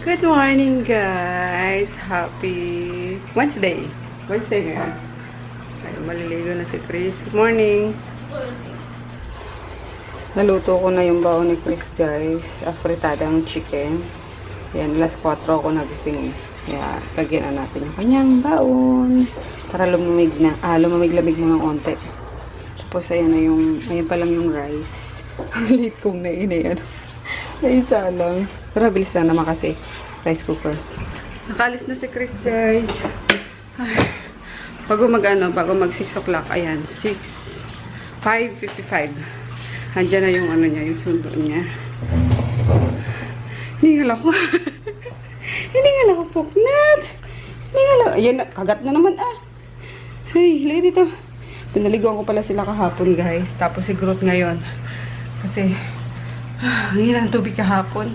Good morning, guys! Happy Wednesday! Wednesday ngayon. Ay, maliligo na si Chris. Good morning! Naluto ko na yung baon ni Chris, guys. Afritadang chicken. Yan, alas 4 ako nagising eh. Kaya, lagyan na natin yung kanyang baon. Para lumamig-lamig mo ng onte. Tapos, ayan na yung, ayan pa lang yung rice. Late kong nainayan. Naisa lang. Pero bilis lang naman kasi rice cooker. Nakalis na si Chris, guys. Ay, bago mag 6 o'clock, ayan, 5:55. Andiyan na yung ano niya, yung sundo niya. Hiningal ako. Hiningal ako, Poknat. Hiningal ako. Ayan, kagat na naman Hey, lagi dito. Pinaliguan ko pala sila kahapon, guys. Tapos si Groot ngayon. Kasi, ngayon ang tubig kahapon.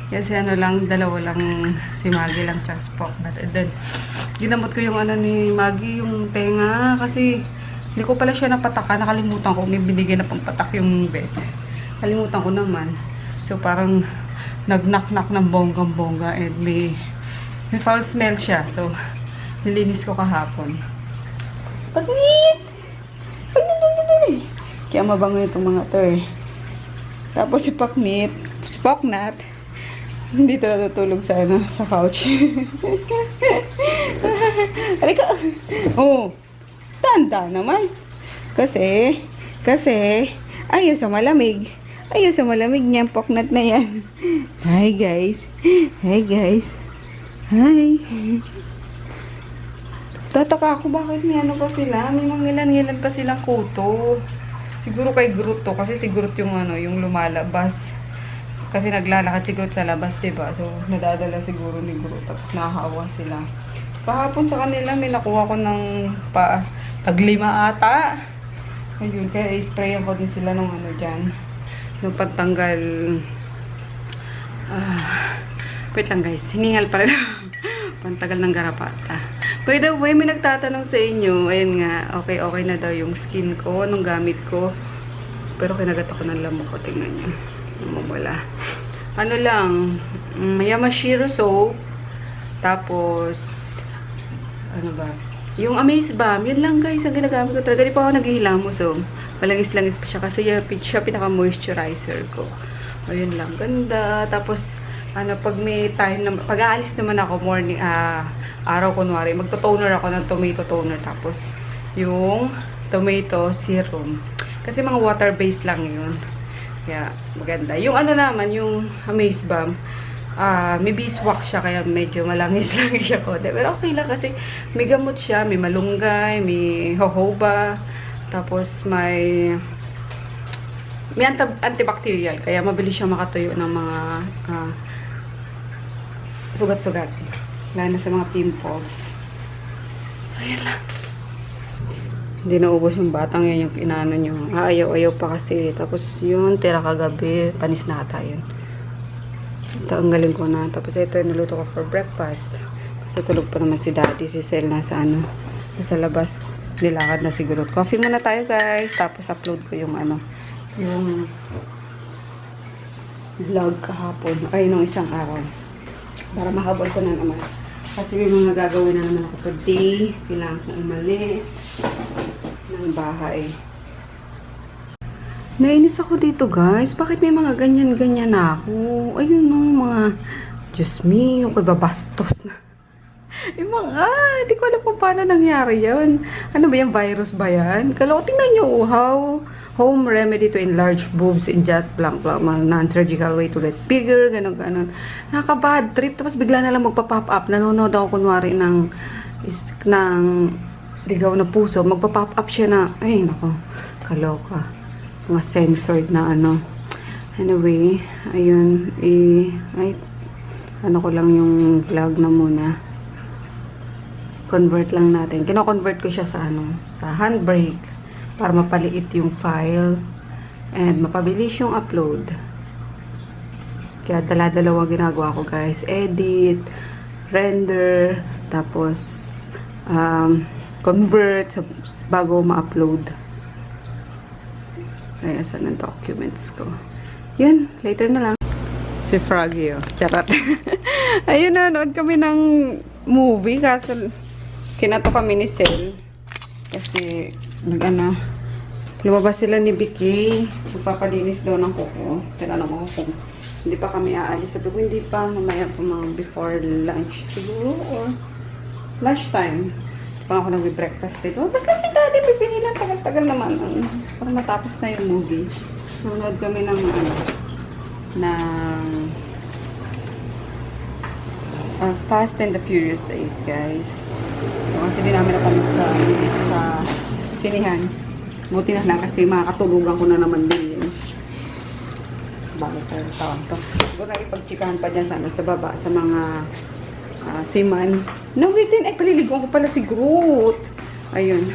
Kasi ano lang, dalawa lang si Maggie lang tsaka si Poknat. And then, ginamot ko yung ano ni Maggie, yung tenga. Kasi, hindi ko pala siya napataka. Nakalimutan ko. May binigay na pampatak yung bed. Kalimutan ko naman. So, parang nag-knock-knock ng bonggang-bongga. And may foul smell siya. So, nilinis ko kahapon. Pagmit! Pagmit! Kaya mabango itong mga to eh. Tapos si Poknat, dito natutulog sana sa couch. Halika! Oh! Tanda naman. Kasi, ayaw sa malamig. Ayaw sa malamig niyan, Poknat na yan. Hi, guys. Hi, guys. Hi. Tataka ako bakit may ano pa sila. May mangilan-ngilan pa silang kuto. Siguro kay Groot to. Kasi si Groot yung ano, yung lumalabas. Kasi naglalakad si Groot sa labas, diba? So, nadadala siguro ni Groot. Tapos nakakaawa sila. Kahapon sa kanila, may nakuha ko ng taglima ata. Ayun, kaya i-sprayan ko din sila ng ano dyan. Yung pantanggal. Wait lang, guys. Hiningal pa rin. Pantagal ng garapata. By the way, may nagtatanong sa inyo. Ayun nga, okay na daw yung skin ko, nung gamit ko. Pero kinagat ako ng lamok ko. Tingnan nyo. Wala. Ano lang, Yamashiro soap. Tapos, ano ba? Yung Amaze Balm. Yun lang, guys, ang ginagamit ko talaga. Di pa ako naghihilamos, so. Malangis-langis pa siya kasi siya pinaka-moisturizer ko. Ayun lang. Ganda. Tapos, ano, pag may time na, pag aalis naman ako morning, araw kunwari, magto-toner ako ng tomato toner. Tapos, yung tomato serum. Kasi mga water-based lang yun. Kaya, maganda. Yung ano naman, yung Amaze Balm, may beeswax siya, kaya medyo malangis-langis siya ko. Pero okay lang kasi may gamot siya, may malunggay, may jojoba, tapos may antibacterial, kaya mabilis siya makatuyo ng mga sugat-sugat. Lalo na sa mga pimples. Ayan lang. Hindi naubos yung batang yan, yung inaano nyo. Ayaw-ayaw pa kasi. Tapos yun, tira kagabi. Panis na ata yun. Tanggalin ko na. Tapos ito yung niluto ko for breakfast. Kasi tulog pa naman si Daddy. Si Sel nasa ano, nasa labas. Nilakad na siguro. Coffee muna tayo, guys. Tapos upload ko yung ano, yung vlog kahapon. Ay, nung isang araw. Para mahabol ko na naman. Kasi may mga gagawin na naman ako today. Kailangan ko umalis ng bahay. Nainis ako dito, guys. Bakit may mga ganyan-ganyan na ako? Ayun no, mga Diyos me, yung babastos na. Yung mga, hindi ko alam kung paano nangyari yan. Ano ba yan? Virus ba yan? Kala ko, tingnan nyo, uhaw. Home remedy to enlarge boobs in just blank non-surgical way to get bigger, ganon-ganon. Nakaka-bad trip. Tapos bigla na lang magpa-pop up. Nanonood ako kunwari ng ligaw na puso. Magpa-pop up siya na, ay, nako, kaloka. Mga censored na ano. Anyway, ayun, ay, ano ko lang yung vlog na muna. Convert lang natin. Kino-convert ko siya sa ano, sa Handbrake para mapaliit yung file and mapabilis yung upload. Kaya dala-dalawa ginagawa ko, guys. Edit, render, tapos convert bago ma-upload. Ay, asan ang documents ko? Yun, later na lang. Si Froggy, oh. Charot. Ayun, nanood kami ng movie. Kaso, kinato kami ni Sel. Kasi, lumabas sila ni Vicky. Magpapalinis daw ng kuko. Tinanong ako kung hindi pa kami aalis. Sabi ko, hindi pa. Mamaya pa mga before lunch siguro. Or lunchtime. Pa ako nag-breakfast dito. Basta si Daddy, pipinilan. Tagal-tagal naman. Para matapos na yung movie. Nanood kami ng Fast and the Furious 8, guys. So, kasi di namin napanood sa sinihan. Buti na lang kasi makakatulugan ko na naman din yun. Bago tayo tawag to. Siguro nakipagchikahan pa dyan sana sa baba sa mga seaman. No, wait din. Ay, paliliguan ko pala si Groot. Ayun.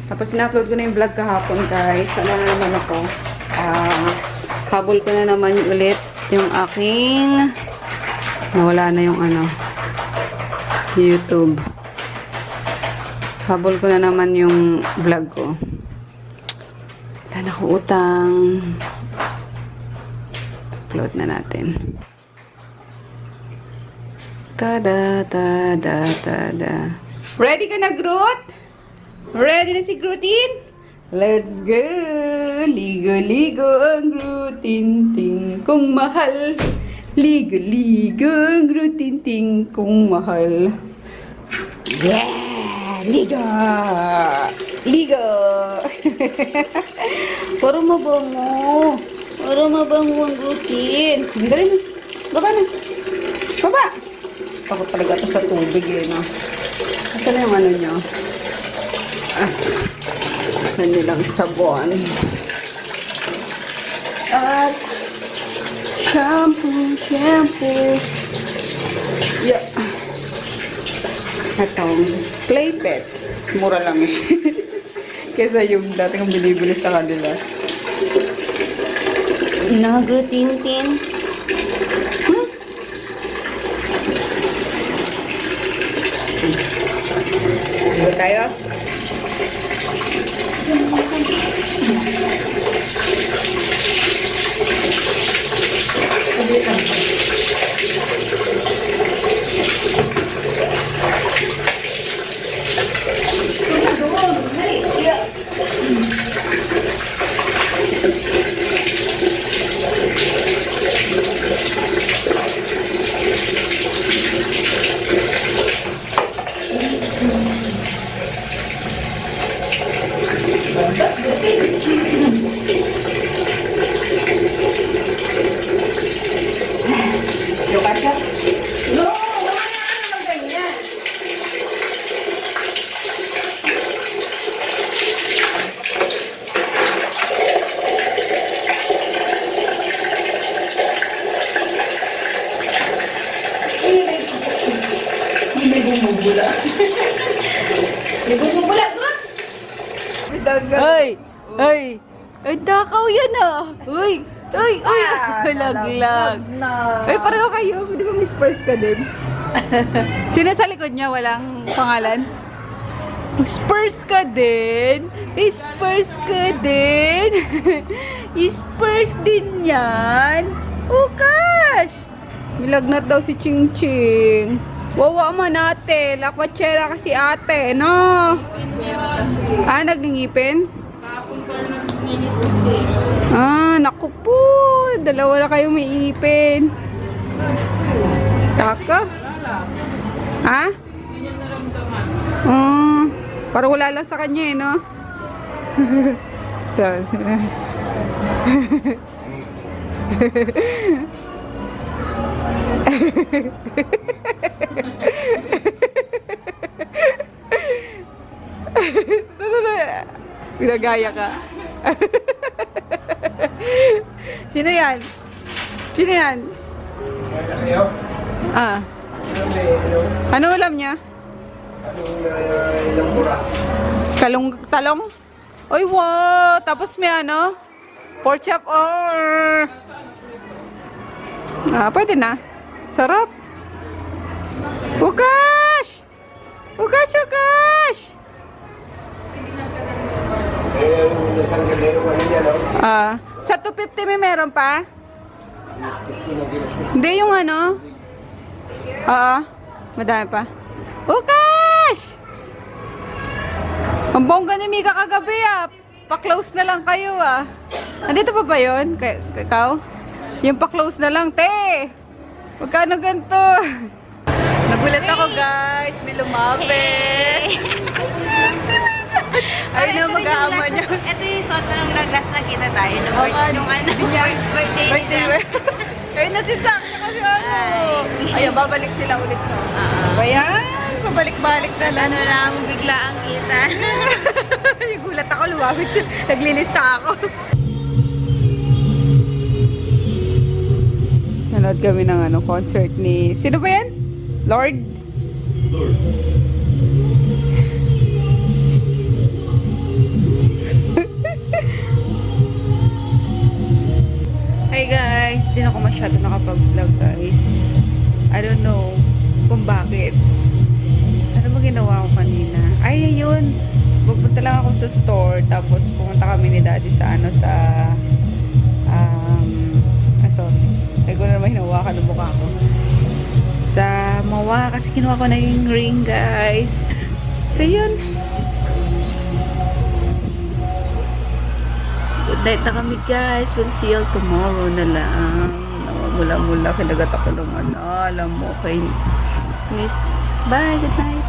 Tapos na-upload ko na yung vlog kahapon, guys. Ano na naman ako. Habol ko na naman ulit yung aking nawala na yung YouTube. Habol ko na naman yung vlog ko. Wala na ko utang. Upload na natin. Tada, tada, tada. Ready ka na, Groot? Ready na si Grootin? Let's go! Ligo-ligo ang Grootin-ting kung mahal. Ligo-ligo ang Grootin-ting kung mahal. Yeah! Ligo! Ligo! Para mabango. Para mabango ang Grootin. Dali na. Baba na. Baba! Takot talaga ito sa tubig eh, no? Ito na yung ano nyo. Nilang sabon. At shampoo. Yeah. Itong clay pet. Mura lang eh. Kesa yung dati kong binibili sa kanila. Nag-tintin. Dito tayo. Bumubula. Bumubula, Groot! Ay! Ay! Ay, takaw yan ah! Uy! Uy! Uy! Laglag! Ay, pareho kayo. Di ba may Spurs ka din? Sino sa likod niya? Walang pangalan? Spurs ka din? Spurs ka din? Spurs din yan? Ukash! Nilagnat daw si Ching Ching. Wawa man ate. Lakwatsera kasi ate, no? Ah, nagingipin? Ah, naku po. Dalawa na kayo may ipin. Taka? Ha? Parang wala lang sa kanya eh, no? Pinagaya ka. Sino yan? Sino yan? Ah. Ano ulam niya? Talong? Oy, wow! Tapos may ano? Pork chop or... Ah, pwede na. Sarap. Ukash! Ukash, Ukash! Sa 250 may meron pa? Hindi yung ano? Oo. Madami pa. Bukas! Ang bongga ni Mika kagabi ah. Pa-close na lang kayo ah. Andito pa ba yun? Ikaw? Yung pa-close na lang, te! Magkano ganito? Nagulat ako guys. May lumapit. Ay na mag-aama niya. Ito yung suot na nung last nakita tayo. Nung ano, birthday niya. Kayo na si Sak, kasi ano. Ayun, babalik sila ulit sa. Ayan, pabalik-balik na lang. Ano lang, bigla ang kita. Gulat ako, lumapit siya. Naglilista ako. Nanood kami ng ano, concert ni... Sino ba yan? Lord? Hey guys, hindi na ako masyado nakapag-vlog guys. I don't know kung bakit. Ano ba ginawa ko kanina? Ay, ayun. Pupunta lang ako sa store. Tapos pumunta kami ni daddy sa ano sa sorry. Ay, ko na naman hinawakan ng mukha ko. Sa Mawa kasi kinuha ko na yung ring guys. So yun. Good night na kami guys. We'll see you tomorrow na lang. Mula-mula kinagat ako ng ano. Alam mo kay Miss. Bye. Good night.